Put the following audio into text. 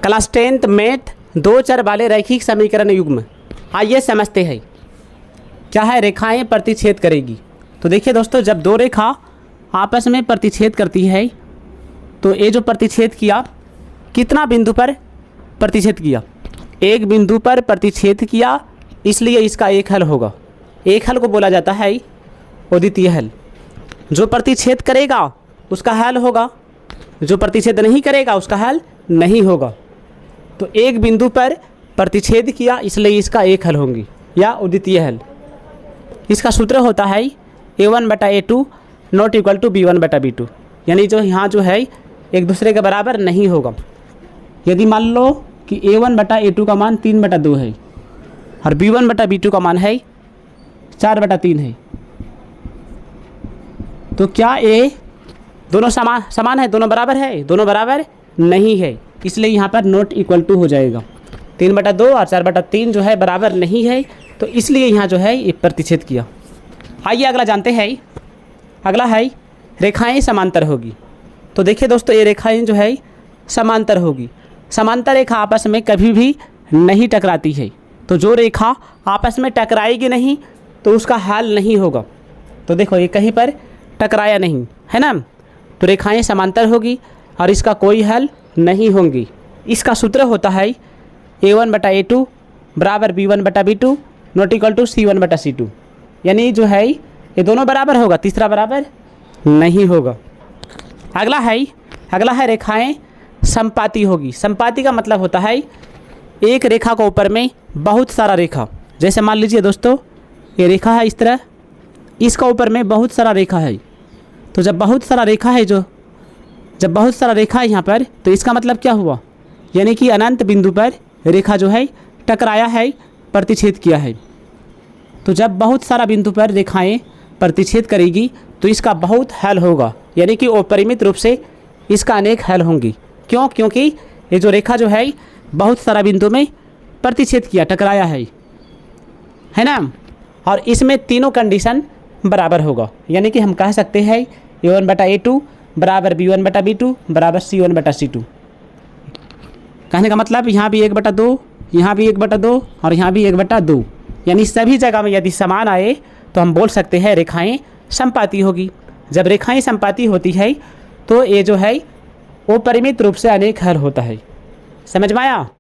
Class 10th math 2 चर वाले रैखिक समीकरण युग्म। आइए समझते हैं क्या है रेखाएं प्रतिच्छेद करेगी। तो देखिए दोस्तों, जब दो रेखा आपस में प्रतिच्छेद करती है तो ये जो प्रतिच्छेद किया कितना बिंदु पर प्रतिच्छेद किया, एक बिंदु पर प्रतिच्छेद किया, इसलिए इसका एक हल होगा। एक हल को बोला जाता है अद्वितीय हल। जो प्रतिच्छेद करेगा उसका हल होगा, जो प्रतिच्छेद नहीं करेगा उसका हल नहीं होगा। तो एक बिंदु पर प्रतिच्छेद किया इसलिए इसका एक हल होंगी या अद्वितीय हल। इसका सूत्र होता है a1/a2 not equal to b1/b2, यानी जो यहाँ जो है एक दूसरे के बराबर नहीं होगा। यदि मान लो कि a1/a2 का मान 3/2 है और b1/b2 का मान है 4/3 है, तो क्या ये दोनों समान है, दोनों बराबर है? दोनों बराबर नहीं है, इसलिए यहाँ पर नॉट इक्वल टू हो जाएगा। 3/2 और 4/3 जो है बराबर नहीं है, तो इसलिए यहाँ जो है ये प्रतिच्छेद किया। आइए अगला जानते हैं। अगला है रेखाएं समांतर होगी। तो देखिए दोस्तों, ये रेखाएं जो है समांतर होगी। समांतर रेखा आपस में कभी भी नहीं टकराती है। तो जो रेखा आपस में टकराएगी नहीं तो उसका हल नहीं होगा। तो देखो ये कहीं पर टकराया नहीं है ना, तो रेखाएं समांतर होगी और इसका कोई हल नहीं होंगी। इसका सूत्र होता है a1/a2 बराबर b1/b2 not equal to c1/c2, यानी जो है ये दोनों बराबर होगा, तीसरा बराबर नहीं होगा। अगला है रेखाएं समपाती होगी। समपाती का मतलब होता है एक रेखा को ऊपर में बहुत सारा रेखा, जैसे मान लीजिए दोस्तों ये रेखा है इस तरह, इसका ऊपर में बहुत सारा रेखा है। तो जब बहुत सारा रेखा है यहाँ पर, तो इसका मतलब क्या हुआ, यानी कि अनंत बिंदु पर रेखा जो है टकराया है, प्रतिच्छेद किया है। तो जब बहुत सारा बिंदु पर रेखाएं प्रतिच्छेद करेगी तो इसका बहुत हल होगा, यानी कि अपरिमित रूप से इसका अनेक हल होंगी। क्यों? क्योंकि ये जो रेखा जो है बहुत सारा बिंदु में प्रतिच्छेद किया, टकराया है ना, और इसमें तीनों कंडीशन बराबर होगा। यानी कि हम कह सकते हैं a1/a2 बराबर b1/b2 बराबर c1/c2। कहने का मतलब यहाँ भी 1/2, यहाँ भी 1/2 और यहाँ भी 1/2, यानी सभी जगह में यदि समान आए तो हम बोल सकते हैं रेखाएं समपाती होगी। जब रेखाएं समपाती होती है तो ये जो है वो परिमित रूप से अनेक हल होता है। समझ में आया?